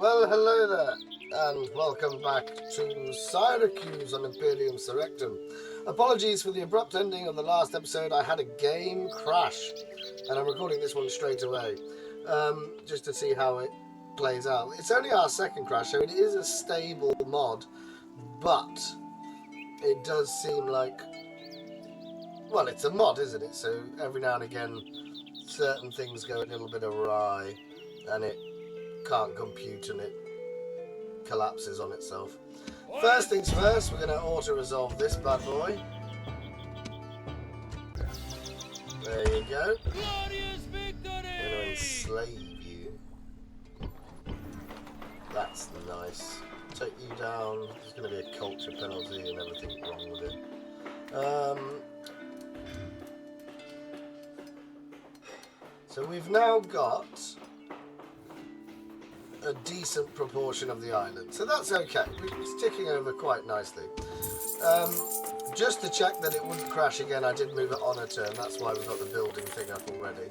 Well, hello there, and welcome back to Syracuse on Imperium Surrectum. Apologies for the abrupt ending of the last episode. I had a game crash, and I'm recording this one straight away, just to see how it plays out. It's only our second crash, so it is a stable mod, but it does seem like, well, it's a mod, isn't it? So every now and again, certain things go a little bit awry, and it can't compute and it collapses on itself. First things first, we're going to auto-resolve this bad boy. There you go. I'm going to enslave you. That's nice. Take you down. There's going to be a culture penalty and everything wrong with it. So we've now got a decent proportion of the island, so that's okay. It's ticking over quite nicely. Just to check that it wouldn't crash again, I did move it on a turn. That's why we've got the building thing up already.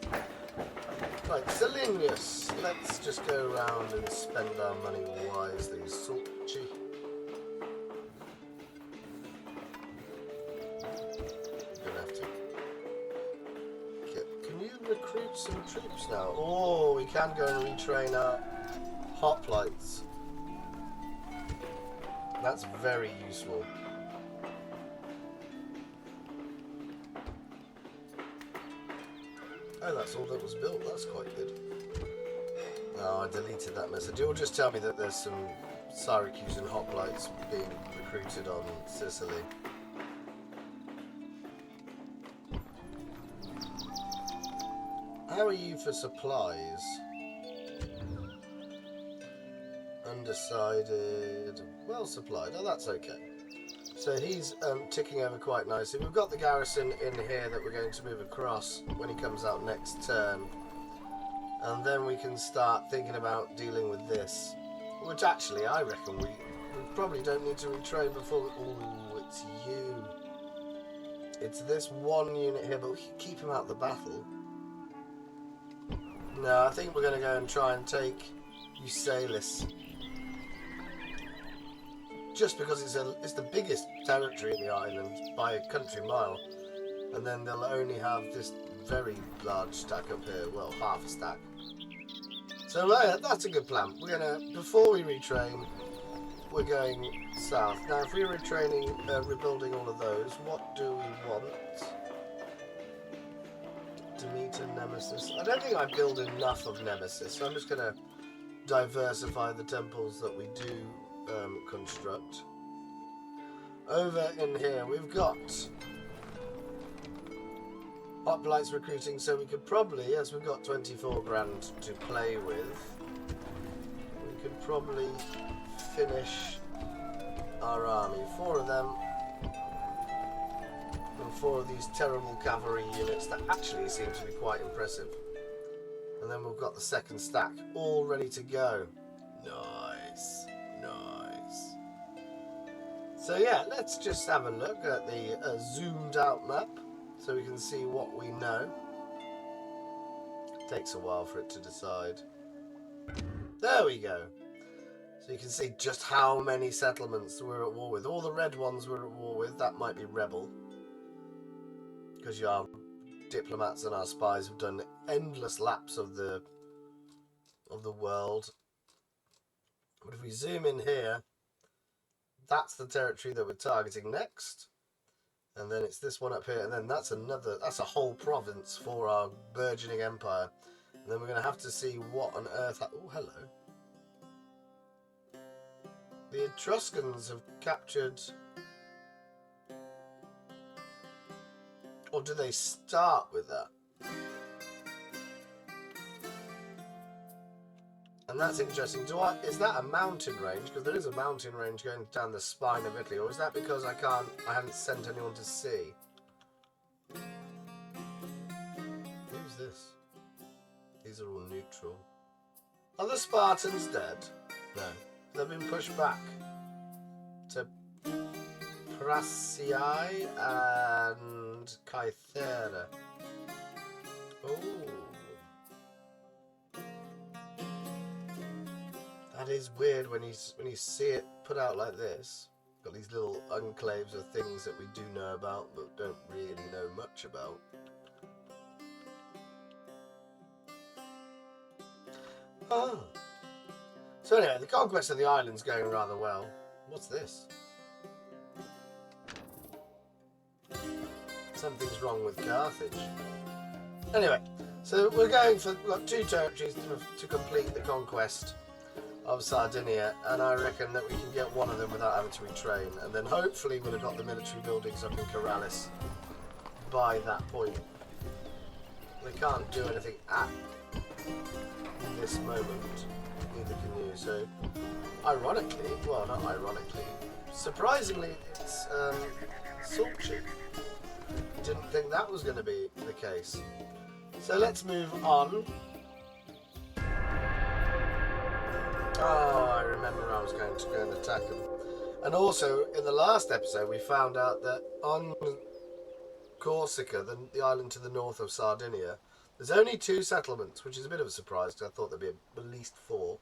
Right, Syracuse. Let's just go around and spend our money wisely. Salty. Gonna have to. Can you recruit some troops now? Oh, we can go and retrain our hoplites. That's very useful. Oh, that's all that was built. That's quite good. Oh, I deleted that message. It will just tell me that there's some Syracusan hoplites being recruited on Sicily. How are you for supplies? Undecided, well supplied. Oh, that's okay. So he's ticking over quite nicely. We've got the garrison in here that we're going to move across when he comes out next turn, and then we can start thinking about dealing with this, which actually I reckon we probably don't need to retrain before. Oh, it's you. It's this one unit here, but we can keep him out of the battle. No, I think we're going to go and try and take Eusalis. Just because it's the biggest territory in the island by a country mile, and then they'll only have this very large stack up here, well, half a stack. So that's a good plan. We're gonna, before we retrain, we're going south. Now, if we're retraining, rebuilding all of those, what do we want? Demeter, Nemesis. I don't think I build enough of Nemesis, so I'm just gonna diversify the temples that we do construct. Over in here we've got hoplites recruiting, so we could probably, as we've got 24 grand to play with, we could probably finish our army. 4 of them and 4 of these terrible cavalry units that actually seem to be quite impressive. And then we've got the second stack all ready to go. Nice. Nice. So yeah, let's just have a look at the zoomed out map so we can see what we know. It takes a while for it to decide. There we go. So you can see just how many settlements we're at war with. All the red ones we're at war with, that might be rebel. Because our diplomats and our spies have done endless laps of the world. But if we zoom in here, that's the territory that we're targeting next, and then it's this one up here, and then that's a whole province for our burgeoning empire. And then we're going to have to see what on earth. Oh, hello. The Etruscans have captured, or do they start with that? And that's interesting. Is that a mountain range? Because there is a mountain range going down the spine of Italy. Or is that because I haven't sent anyone to see? Who's this? These are all neutral. Are the Spartans dead? No. They've been pushed back to Prasiae and Kythera. Oh. That is weird when you see it put out like this. Got these little enclaves of things that we do know about but don't really know much about. Oh. So anyway, the conquest of the island's going rather well. What's this? Something's wrong with Carthage. Anyway, so we're going for 2 territories to complete the conquest of Sardinia, and I reckon that we can get one of them without having to retrain, and then hopefully we'll have got the military buildings up in Corrales by that point. They can't do anything at this moment, neither can you, so ironically, well not ironically, surprisingly it's Sulci. Didn't think that was going to be the case. So let's move on. Oh, I remember I was going to go and attack them. And also, in the last episode, we found out that on Corsica, the island to the north of Sardinia, there's only 2 settlements, which is a bit of a surprise, because I thought there'd be at least 4.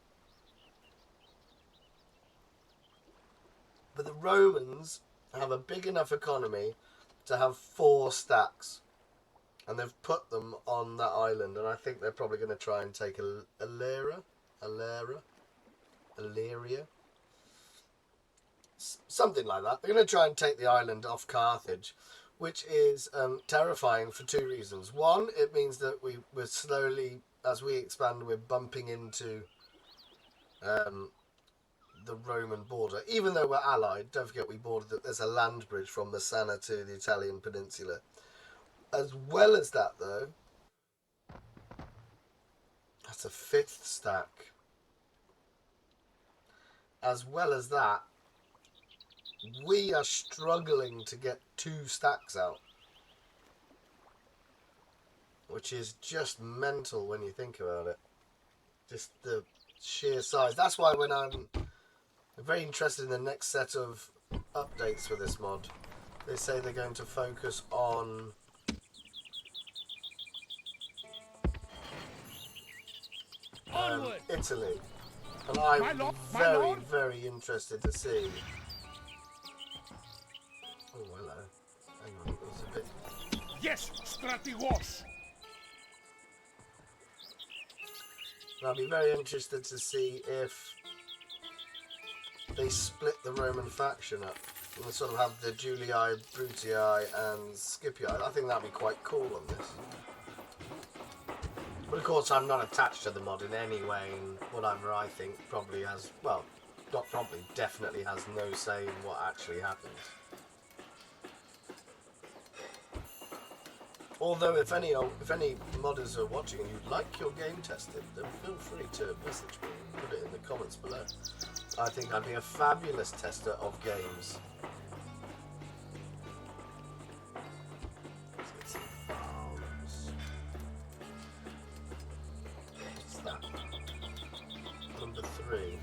But the Romans have a big enough economy to have 4 stacks. And they've put them on that island, and I think they're probably going to try and take Illyria? Something like that. They're going to try and take the island off Carthage, which is terrifying for 2 reasons. One, it means that we're slowly, as we expand, we're bumping into the Roman border. Even though we're allied, don't forget we bordered that there's a land bridge from Messana to the Italian peninsula. As well as that, though, that's a 5th stack. As well as that, we are struggling to get 2 stacks out, which is just mental when you think about it. Just the sheer size. That's why when I'm very interested in the next set of updates for this mod, they say they're going to focus on Italy. And I'm very, very interested to see. Oh, hello. Hang on, there's a bit. Yes, Stratigos. I'll be very interested to see if they split the Roman faction up and sort of have the Julii, Brutii, and Scipii. I think that'd be quite cool on this. But of course, I'm not attached to the mod in any way, and whatever I think probably has, well, not probably, definitely has no say in what actually happens. Although, if any modders are watching and you'd like your game tested, then feel free to message me and put it in the comments below. I think I'd be a fabulous tester of games. Let's get some files. What's that? Number 3.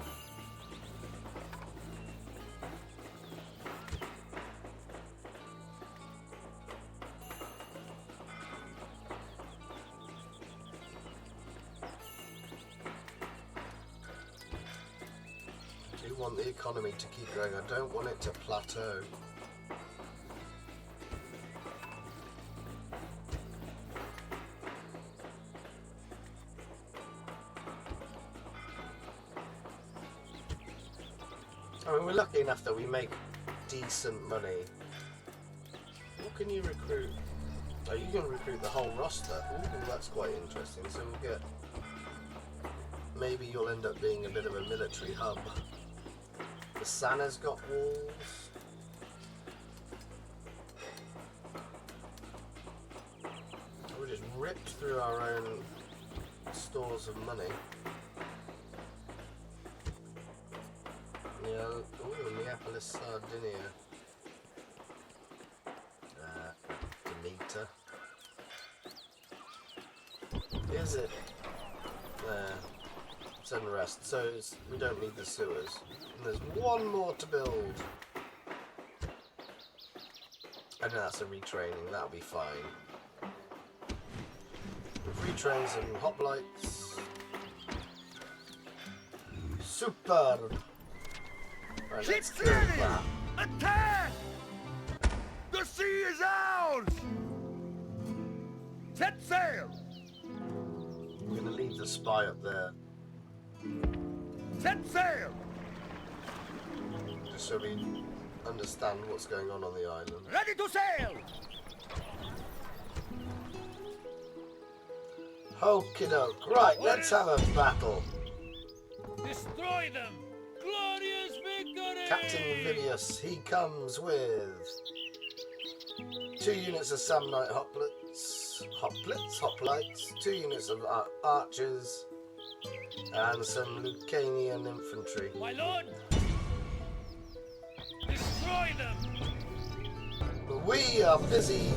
I want the economy to keep going. I don't want it to plateau. I mean, we're lucky enough that we make decent money. What can you recruit? Oh, you can recruit the whole roster. Ooh, that's quite interesting. So we'll get... Maybe you'll end up being a bit of a military hub. The Sana's got walls. We just ripped through our own stores of money. Yeah, ooh, Neapolis, Sardinia. Demeter. Is it? There. It's unrest, so we don't need the sewers. And there's one more to build. I know that's a retraining, that'll be fine. We've retrained some hoplites. Superb. Right, let's kill that. Attack! The sea is ours! Set sail! I'm gonna leave the spy up there, Set sail! just so we understand what's going on the island. Ready to sail! Okie doke. Right, let's have a battle. Destroy them! Glorious victory! Captain Vivius, he comes with 2 units of Samnite hoplites, 2 units of archers, and some Lucanian infantry. My lord! Destroy them! We are busy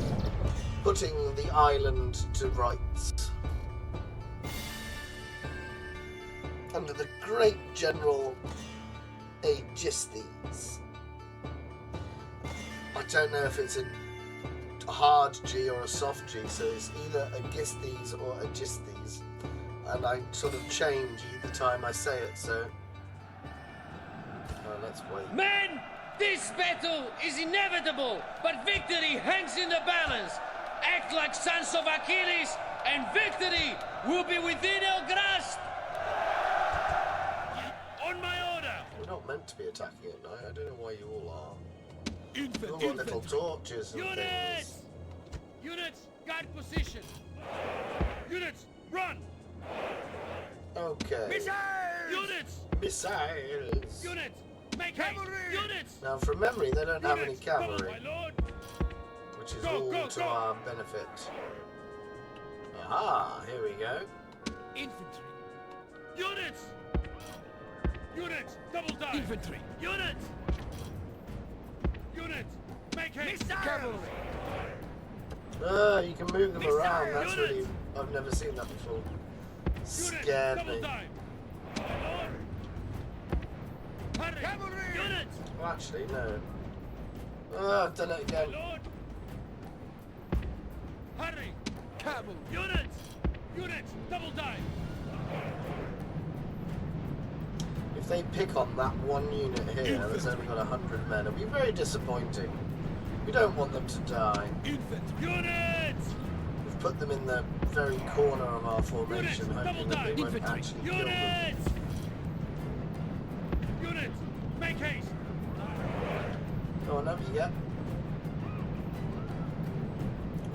putting the island to rights. Under the great General Aegisthus. I don't know if it's a hard G or a soft G, so it's either Aegisthus or Aegisthus. And I sort of change either time I say it, so... let's wait. Men! This battle is inevitable, but victory hangs in the balance. Act like sons of Achilles, and victory will be within our grasp. On my order! We're not meant to be attacking at night. I don't know why you all are. You've all got Infantry! little torches and Units! things. Units, guard position. Units, run! Okay. Missiles! Units! Missiles. Units! Make haste! Cavalry! Units! Now, from memory, they don't have any Units, cavalry, My lord! which is Go, all go, to go. our benefit. Aha! Here we go. Infantry! Units! Units, double dive! Infantry! Units! Units, make haste! Missiles! Cavalry! You can move them around. That's Units. really... I've never seen that before. Units, Scared double me. dive! My lord! Hurry! Cavalry! Units! Well, actually, no. Oh, I've done it again. My lord! Hurry! Cavalry! Units! Units, double dive! If they pick on that one unit here that's only got 100 men, it'll be very disappointing. We don't want them to die. Infantry! Units! We've put them in the very corner of our formation, Units, hoping that they double won't dive. actually kill them. Units! Units, make haste! Go on, over you get.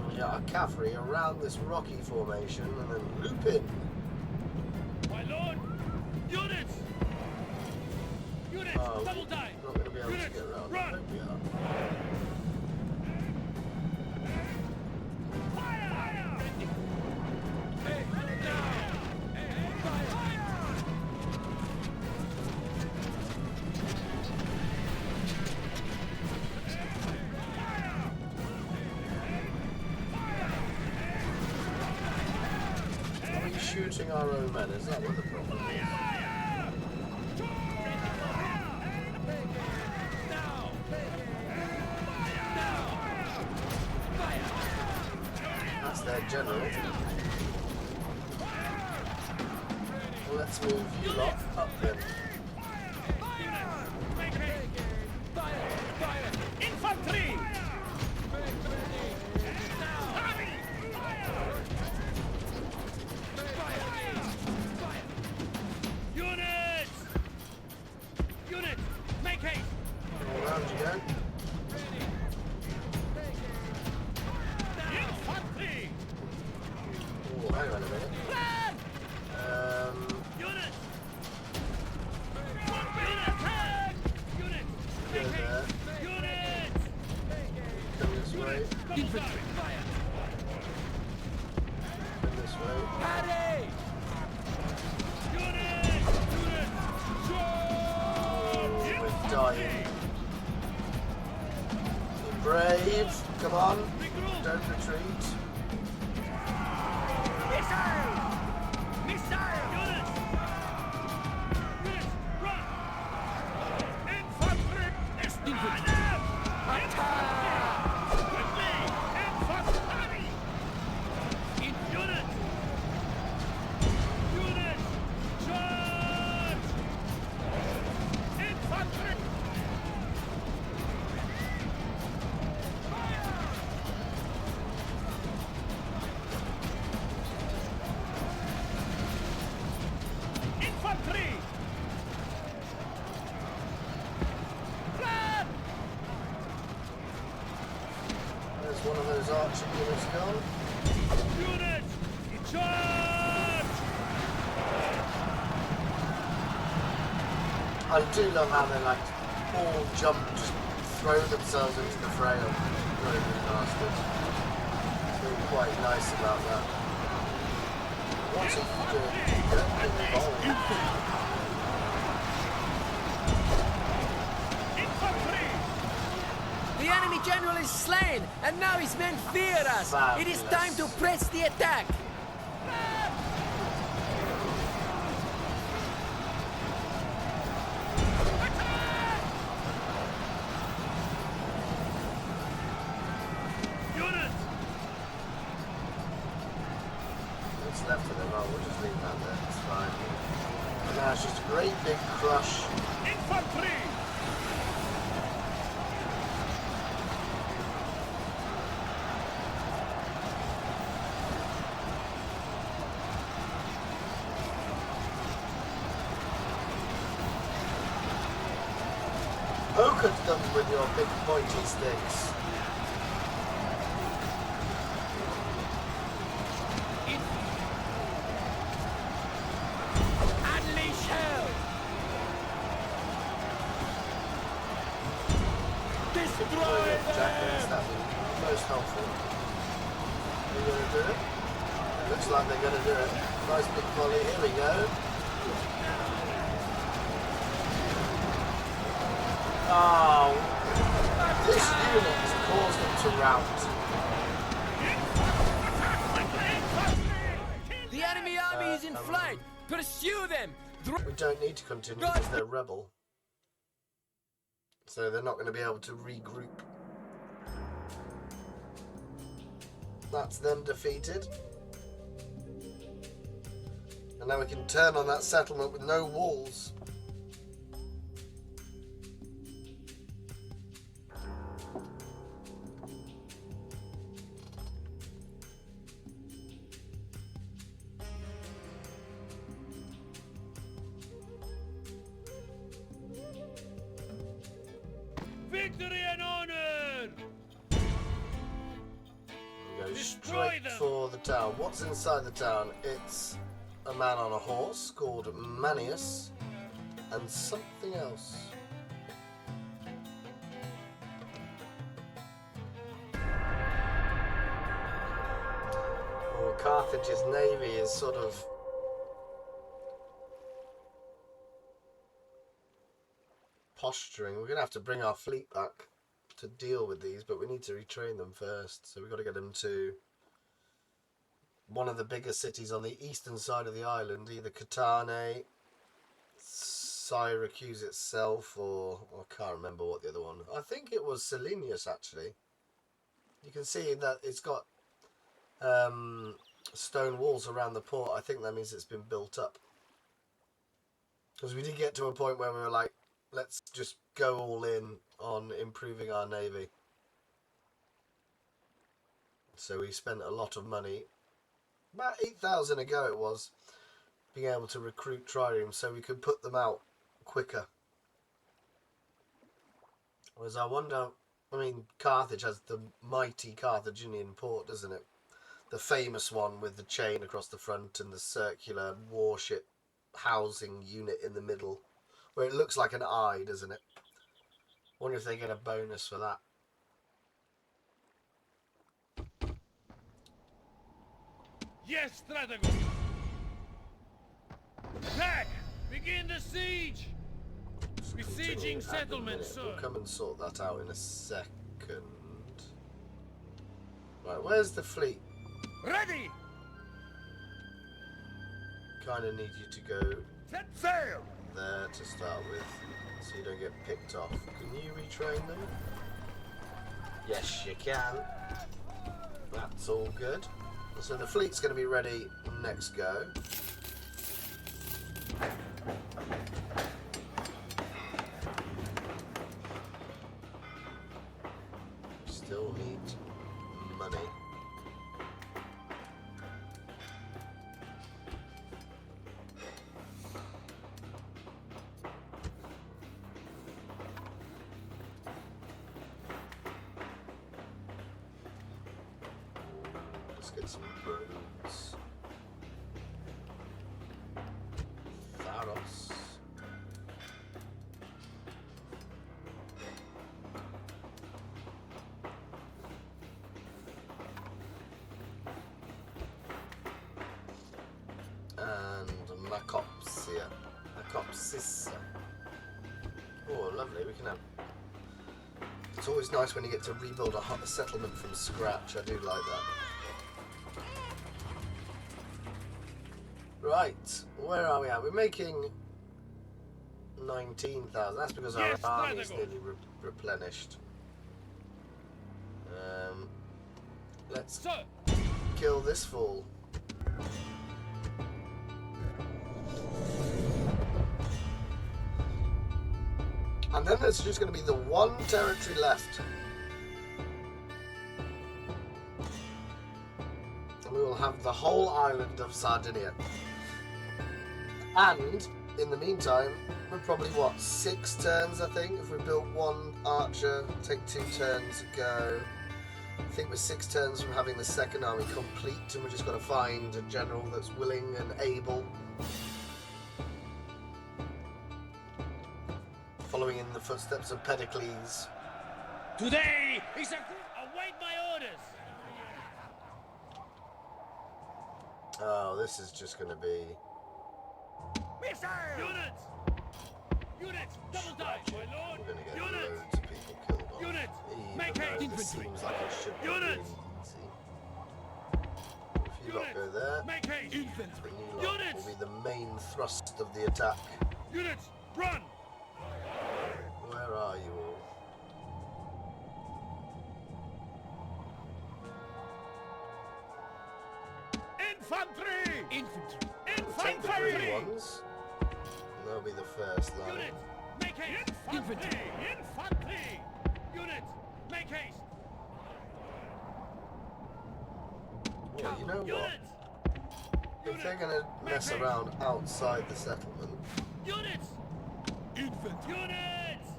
We got our cavalry around this rocky formation and then loop in. My lord! Units! Units! Oh, Double dive! we're not going to be able to Units, get around. run. I hope we are. Fire! Hey, now! Fire! Are we shooting our own men? Is that what the problem is? Now! Now! Fire! That's their general. Well, let's move you lot up then. Make haste! Fire! Fire! Infantry! Units! Units! Make haste! All round you go. Infantry! Oh, hang on a minute. Units! Attack! Units! Go Make there. haste! Units! Come this way. Infantry! Fire! Come this way. Parry! Units! Oh, we're dying. Be brave. Come on. Don't retreat. Missiles! Missiles! Units! Units! Run! Infantry! Destroy them! Attack! With me! Infantry! Units! Units! Charge! Merchant units gone. Units, in charge! I do love how they like all jump, just throw themselves into the fray of Roman bastards. Feel quite nice about that. What's it doing? Get involved. Infantry! The enemy general is slain, and now his men fear us. It is time to press the attack. Units! What's left of them? Oh, we'll just leave that there. It's fine. And now it's just a great big crush. Infantry! Poke at them with your big pointy sticks. Unleash hell! Destroy Jackets, them! that'd be most helpful. Are you going to do it? It looks like they're going to do it. Nice big volley. Here we go. Oh, this unit has caused them to rout. The enemy army is in flight! Pursue them! We don't need to continue because they're rebel. So they're not going to be able to regroup. That's them defeated. And now we can turn on that settlement with no walls. Victory and honor! Go Destroy straight them! for the town. What's inside the town? It's a man on a horse called Manius and something else. Well, Carthage's navy is sort of posturing. We're going to have to bring our fleet back to deal with these, but we need to retrain them first. So we've got to get them to one of the bigger cities on the eastern side of the island, either Catane, Syracuse itself, or I can't remember what the other one. I think it was Syracuse actually. You can see that it's got stone walls around the port. I think that means it's been built up. Because we did get to a point where we were like, let's just go all in on improving our navy. So we spent a lot of money, about 8,000 ago it was, being able to recruit triremes so we could put them out quicker. Whereas I wonder, I mean, Carthage has the mighty Carthaginian port, doesn't it? The famous one with the chain across the front and the circular warship housing unit in the middle, where it looks like an eye, doesn't it? Wonder if they get a bonus for that. Yes, Stratego! Attack! Begin the siege! Besieging Continue at the settlements, minute. We'll sir! come and sort that out in a second. Right, where's the fleet? Ready! Kind of need you to go Set sail! there to start with, so you don't get picked off. Can you retrain them? Yes, you can. That's all good. So the fleet's going to be ready next go. Still need money. get some roads. Pharos. And Macopsia. Macopsis. Oh, lovely. We can have. It's always nice when you get to rebuild a settlement from scratch. I do like that. Right, where are we at? We're making 19,000. That's because our army is nearly replenished. Let's kill this fool. And then there's just going to be the one territory left. And we will have the whole island of Sardinia. And, in the meantime, we're probably, what, 6 turns, I think? If we built one archer, take 2 turns to go. I think we're 6 turns from having the second army complete, and we've just got to find a general that's willing and able. Following in the footsteps of Pericles. Today is a... Await my orders. Oh, this is just going to be... Missile! Units! Units! Double time, my lord! We're going to get Units! loads of people killed off. Units! Even Make though haste! this Infantry! seems like it should be really Units! easy. If you lot go there, Make haste! Infantry! you lot will be the main thrust of the attack. Units! Run! Where are you all? Infantry! Infantry! Take the green Infantry! ones. And they'll be the first line. Units! Make haste! Infantry! Infantry! Units! Make haste! Well, you know what? Units! If they're going to mess around outside the settlement, Units! Infantry! Units!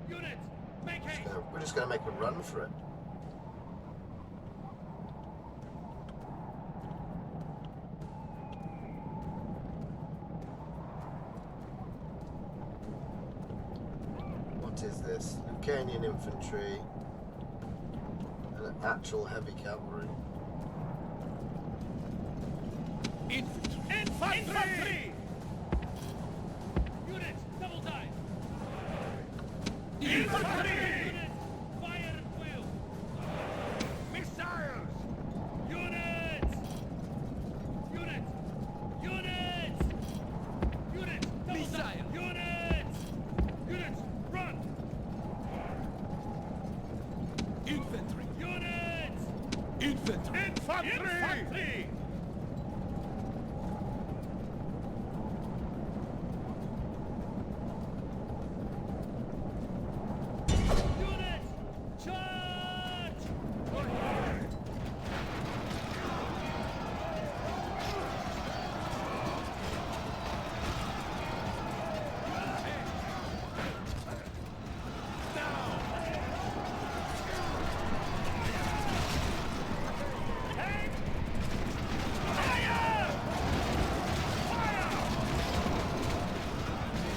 Units! Make haste! we're just going to make a run for it. What is this? Lucanian infantry and an actual heavy cavalry. Infantry! Infantry! Units! Double time! Infantry! Units! Fire at will! Missiles! Units! Units! Units! Units! Double Missile! time! Units! Units! Run! Infantry! Units! Infantry! Infantry! Infantry! Units! Charge!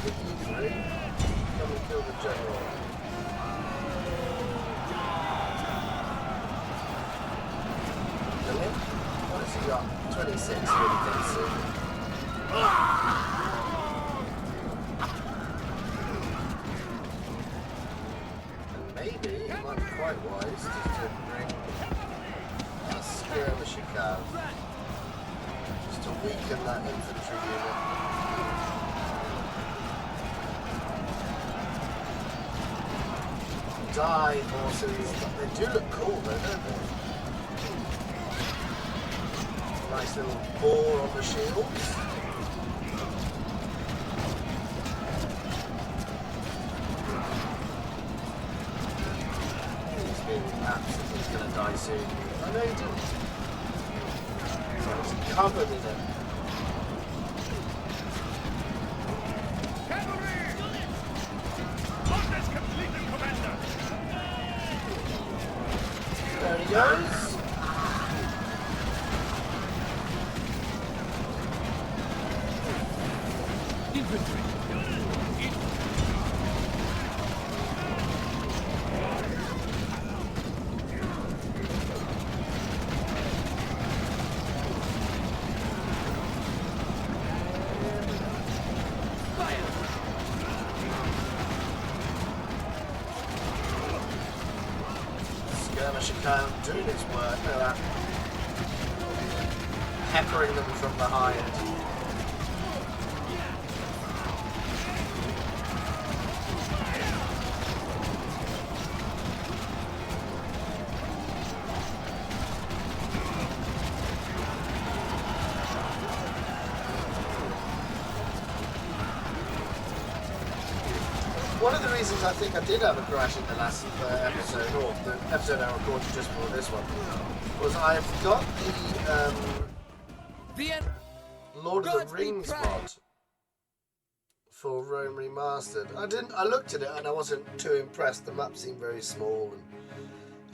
If you three come and kill the general. Really? What has he got? 26 really good soon. And maybe it might be quite wise just to bring a skirmisher cav just to weaken that infantry unit. Die, horses. They do look cool though, don't they? Nice little boar on the shields. He's been absolutely gonna die soon. I know he didn't. So he's covered in it. Cavalry! Orders complete! infantry. Skirmish account doing its work. Look at that. Peppering them from behind. One of the reasons I think I did have a crash in the last episode, or the episode I recorded just before this one, was I've got the Lord of the Rings mod for Rome Remastered. I looked at it and I wasn't too impressed. The map seemed very small and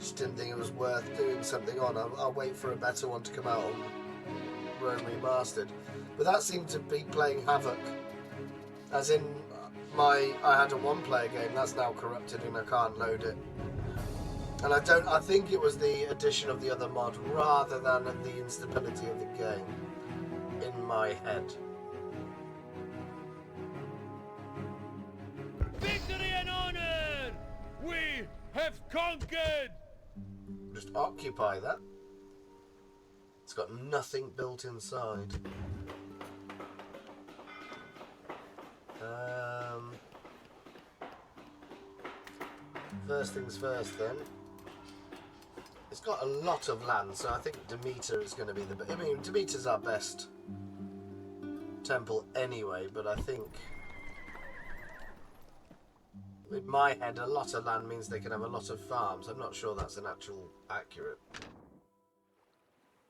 just didn't think it was worth doing something on. I'll wait for a better one to come out on Rome Remastered. But that seemed to be playing havoc. As in, I had a one-player game that's now corrupted and I can't load it. And I think it was the addition of the other mod rather than the instability of the game in my head. Victory and honor! We have conquered! Just occupy that. It's got nothing built inside. First things first then. It's got a lot of land, so I think Demeter is going to be the... I mean, Demeter's our best temple anyway, but I think... in my head, a lot of land means they can have a lot of farms. I'm not sure that's an actual accurate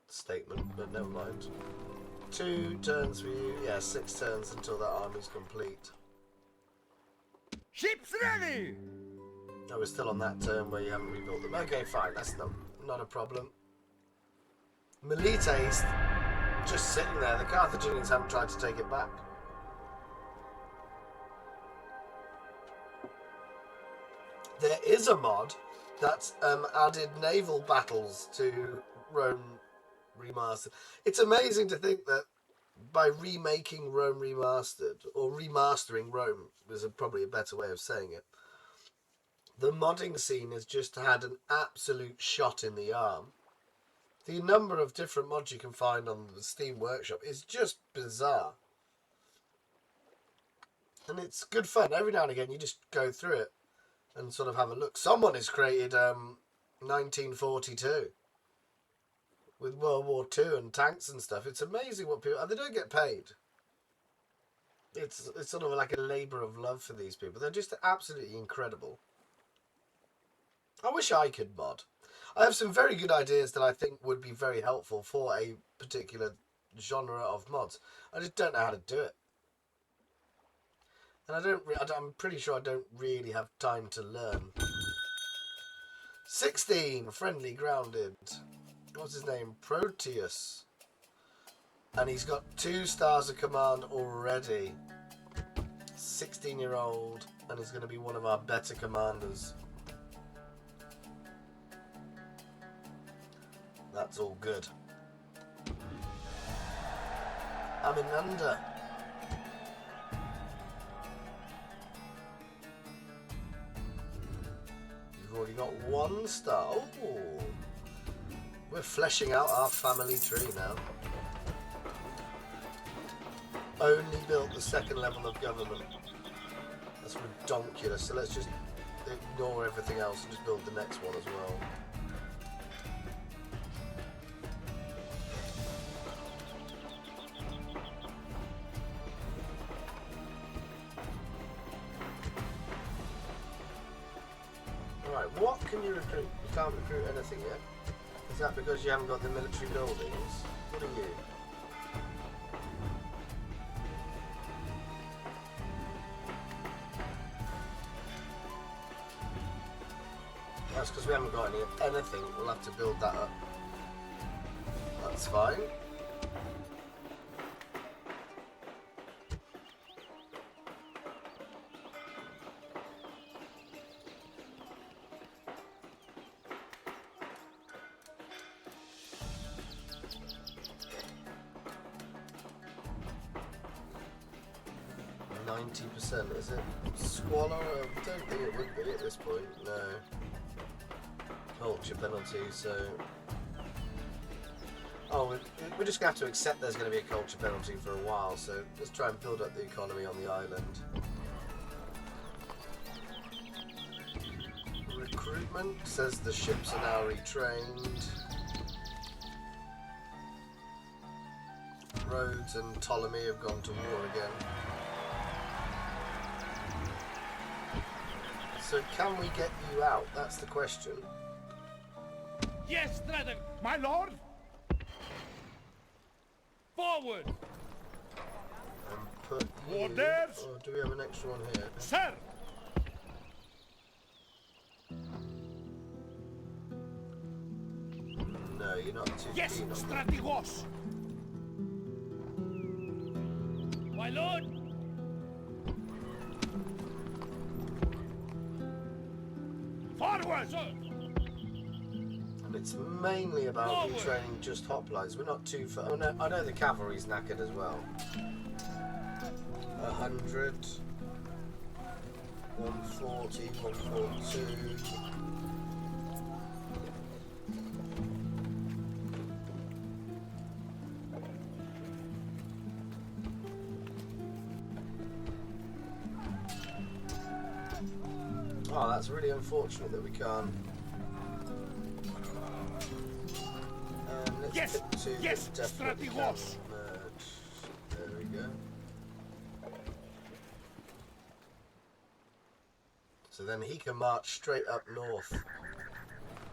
statement, but never mind. 2 turns for you. Yeah, 6 turns until that army's complete. Ships ready! Oh, we're still on that turn where you haven't rebuilt them. Okay, fine. That's not a problem. Melite's just sitting there. The Carthaginians haven't tried to take it back. There is a mod that's added naval battles to Rome Remastered. It's amazing to think that by remaking Rome Remastered, or remastering Rome is probably a better way of saying it, the modding scene has just had an absolute shot in the arm. The number of different mods you can find on the Steam Workshop is just bizarre. And it's good fun. Every now and again you just go through it and sort of have a look. Someone has created 1942 with World War II and tanks and stuff. It's amazing what people... They don't get paid. It's sort of like a labour of love for these people. They're just absolutely incredible. I wish I could mod. I have some very good ideas that I think would be very helpful for a particular genre of mods. I just don't know how to do it. And I'm pretty sure I don't really have time to learn. 16, friendly grounded. What's his name? Proteus. And he's got 2 stars of command already. 16-year-old, and he's going to be one of our better commanders. That's all good. Aminanda. You've already got 1 star. Ooh. We're fleshing out our family tree now. Only built the 2nd level of government. That's redonkulous. So let's just ignore everything else and just build the next one as well. Alright, what can you recruit? You can't recruit anything yet. Is that because you haven't got the military buildings? What are you? That's because we haven't got anything. We'll have to build that up. That's fine. 90%. Is it squalor? I don't think it would be at this point. No. Culture penalty. So. Oh, we're just going to have to accept there's going to be a culture penalty for a while. So let's try and build up the economy on the island. Recruitment says the ships are now retrained. Rhodes and Ptolemy have gone to war again. So can we get you out? That's the question. Yes, Stratum. My lord. Forward. And put you... Orders. Oh, do we have an extra one here? Sir. No, you're not too Yes, keen on that. Strategos. My lord. Forward, sir. And it's mainly about Forward. retraining just hoplites. We're not too far. Oh, no, I know the cavalry's knackered as well. 100, 140, 142. Oh, that's really unfortunate that we can't. Let's Yes, get to yes, the definitely can Strategos. merge. There we go. So then he can march straight up north.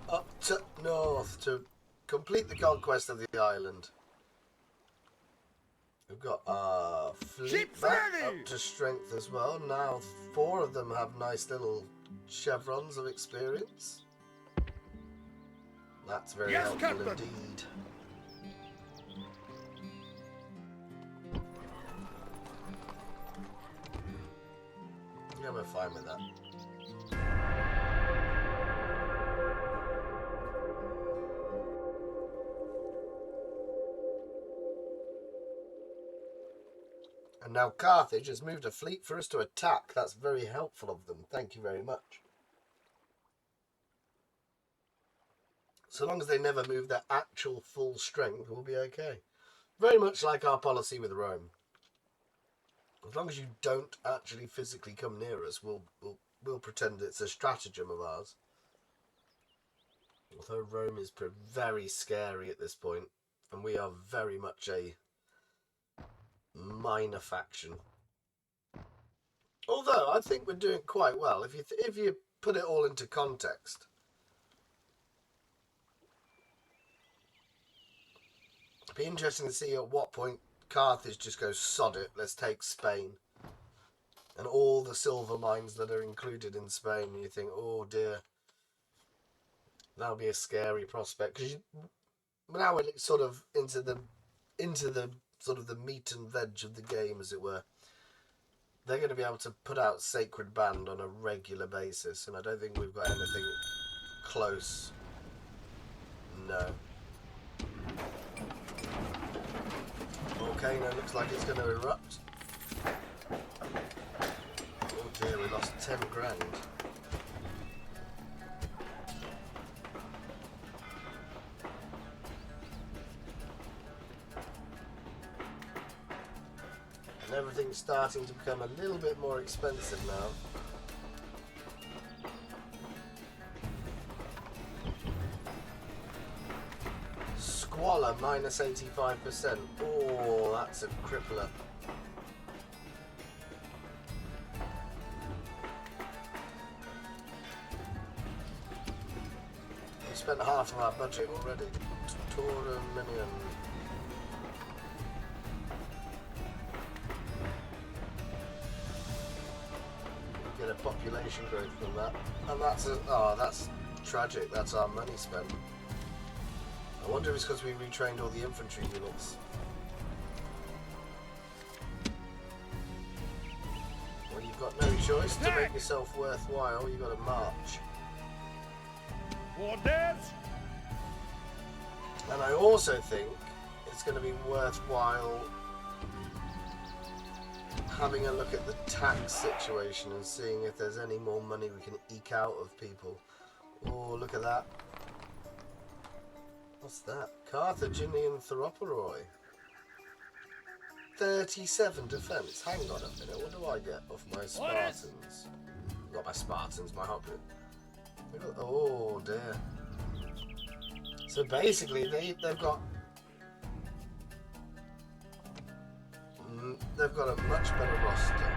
Up to north to complete the conquest of the island. We've got our fleet Ship back ready! up to strength as well. Now 4 of them have nice little chevrons of experience. That's very Yes, helpful Captain. indeed. Yeah, we're fine with that. And now Carthage has moved a fleet for us to attack. That's very helpful of them. Thank you very much. So long as they never move their actual full strength, we'll be okay. Very much like our policy with Rome. As long as you don't actually physically come near us, we'll pretend it's a stratagem of ours. Although Rome is very scary at this point, and we are very much a minor faction. Although I think we're doing quite well if you put it all into context. It'd be interesting to see at what point Carthage just goes sod it, let's take Spain. And all the silver mines that are included in Spain, and you think, oh dear, that'll be a scary prospect. Because now we're sort of into the sort of the meat and veg of the game, as it were. They're going to be able to put out Sacred Band on a regular basis, and I don't think we've got anything close. No. Volcano looks like it's going to erupt. Oh dear, we lost 10 grand. And everything's starting to become a little bit more expensive now. Squalor minus 85%. Oh, that's a crippler. We spent half of our budget already. Torah million. Get a population growth from that, and that's tragic. That's our money spent. I wonder if it's because we retrained all the infantry units. Well, you've got no choice to make yourself worthwhile. You've got to march. Orders. And I also think it's going to be worthwhile having a look at the tax situation and seeing if there's any more money we can eke out of people. Oh, look at that. What's that? Carthaginian Theroporoi. 37 defense. Hang on a minute. What do I get off my Spartans? Not my Spartans, my Hoplite. Oh dear. So basically, they've got a much better roster.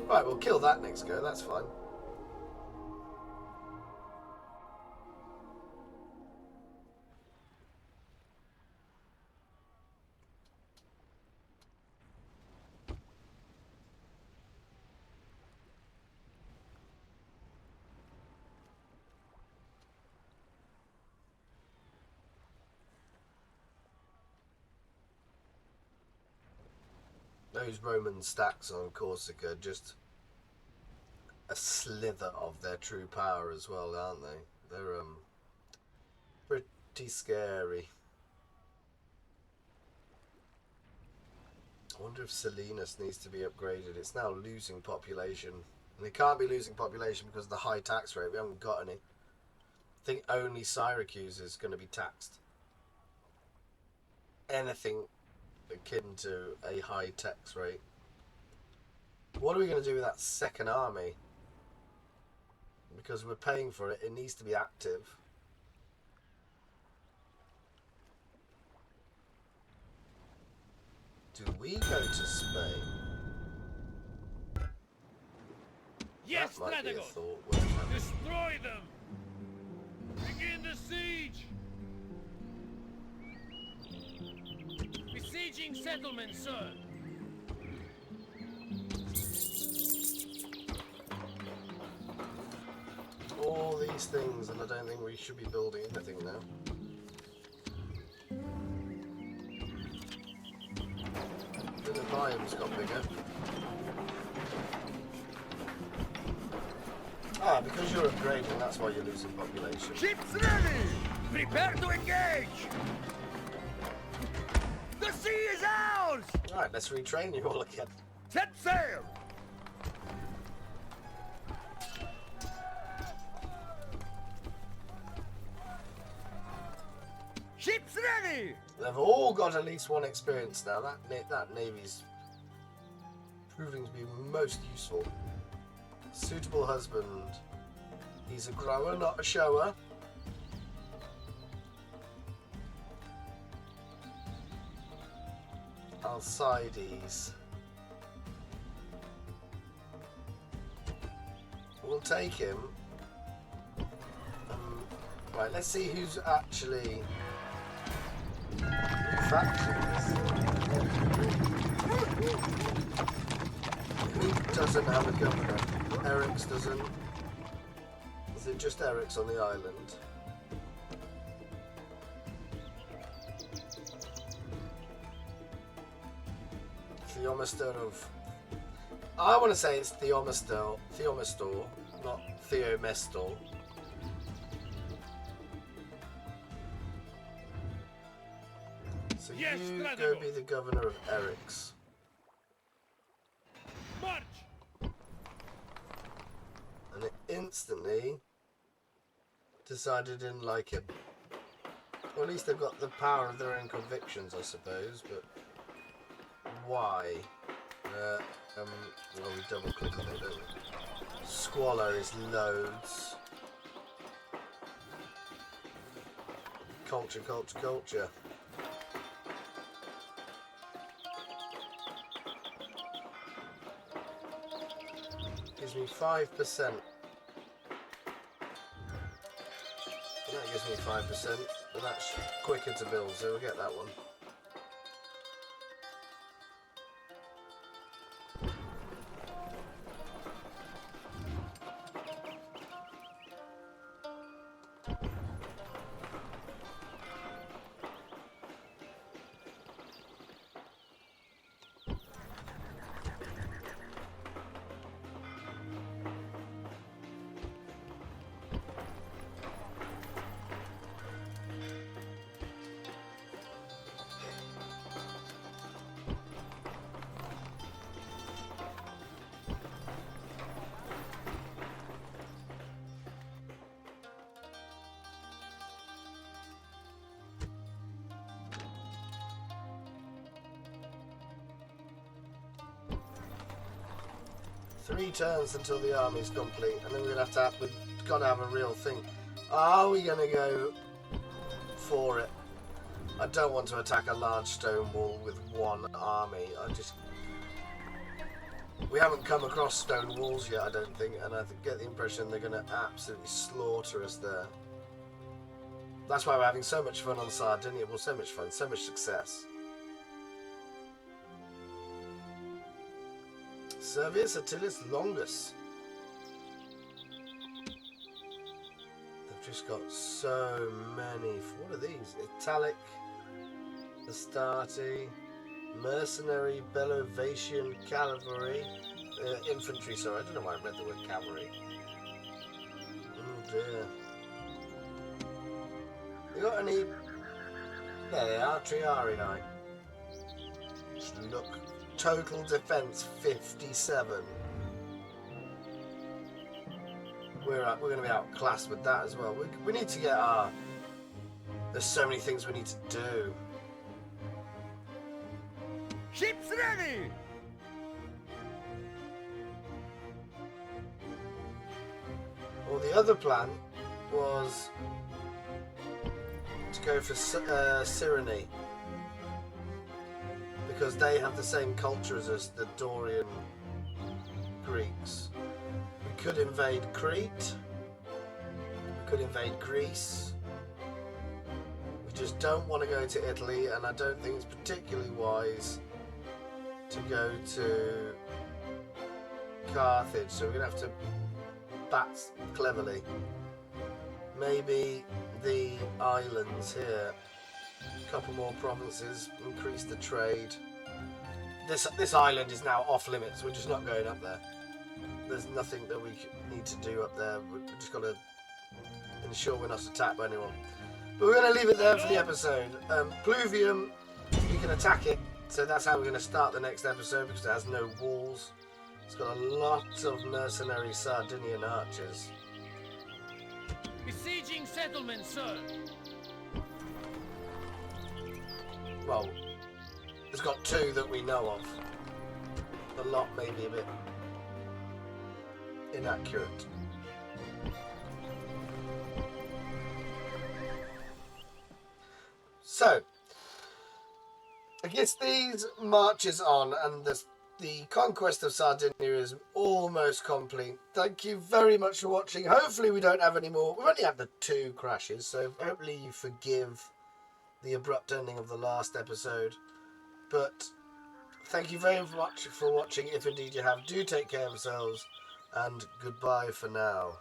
Right, we'll kill that next go. That's fine. Those Roman stacks on Corsica, just a slither of their true power as well, aren't they? They're pretty scary. I wonder if Selinus needs to be upgraded. It's now losing population. And it can't be losing population because of the high tax rate. We haven't got any. I think only Syracuse is going to be taxed. Anything akin to a high tax rate. What are we going to do with that second army? Because we're paying for it, it needs to be active. Do we go to Spain? Yes, that might be a Strategos! thought worth having. Destroy them! Begin the siege! Besieging settlements, sir! All these things, and I don't think we should be building anything now. The biome's got bigger. Ah, because you're upgrading, that's why you're losing population. Ships ready! Prepare to engage! The sea is ours! Right, let's retrain you all again. Set sail! Ships ready! They've all got at least one experience now. That navy's proving to be most useful. Suitable husband. He's a grower, not a shower. Alcides. We'll take him. Right, let's see who's actually new factions. Who doesn't have a governor? Eric's doesn't. Is it just Eric's on the island? Theomistor of... I want to say it's Theomistor, not Theomestor. So Yes, you Strategos. go be the governor of Eric's. March! And it instantly decided didn't like it. Or at least they've got the power of their own convictions, I suppose, but why? Well, we double click on it, don't we? Squalor is loads. Culture, culture, culture. Gives me 5%. That gives me 5%, but that's quicker to build, so we'll get that one. 3 turns until the army's complete, and then we've got to have a real thing. Are we going to go for it? I don't want to attack a large stone wall with one army. We haven't come across stone walls yet, I don't think, and I get the impression they're going to absolutely slaughter us there. That's why we're having so much fun on Sardinia. Well, so much fun, so much success. Servius Attilis Longus. They've just got so many. What are these? Italic, Astarte, Mercenary, Bellovatian Cavalry, Infantry, sorry, I don't know why I read the word cavalry. Oh dear. You got any? There they are, Triarii. Just look. Total defense 57. We're going to be outclassed with that as well. We need to get our. There's so many things we need to do. Ships ready! Well, the other plan was to go for Cyrene, because they have the same culture as us, the Dorian Greeks. We could invade Crete, we could invade Greece. We just don't want to go to Italy, and I don't think it's particularly wise to go to Carthage, so we're going to have to bat cleverly. Maybe the islands here, a couple more provinces, increase the trade. This island is now off limits, we're just not going up there. There's nothing that we need to do up there, we've just got to ensure we're not attacked by anyone. But we're going to leave it there for the episode. Pluvium, you can attack it, so that's how we're going to start the next episode, because it has no walls. It's got a lot of mercenary Sardinian archers. Besieging settlement, sir. Well, it's got 2 that we know of. The lot may be a bit inaccurate. So, I guess these marches on, and the conquest of Sardinia is almost complete. Thank you very much for watching. Hopefully we don't have any more. We've only had the 2 crashes, so hopefully you forgive the abrupt ending of the last episode. But thank you very much for watching. If indeed you have, do take care of yourselves, and goodbye for now.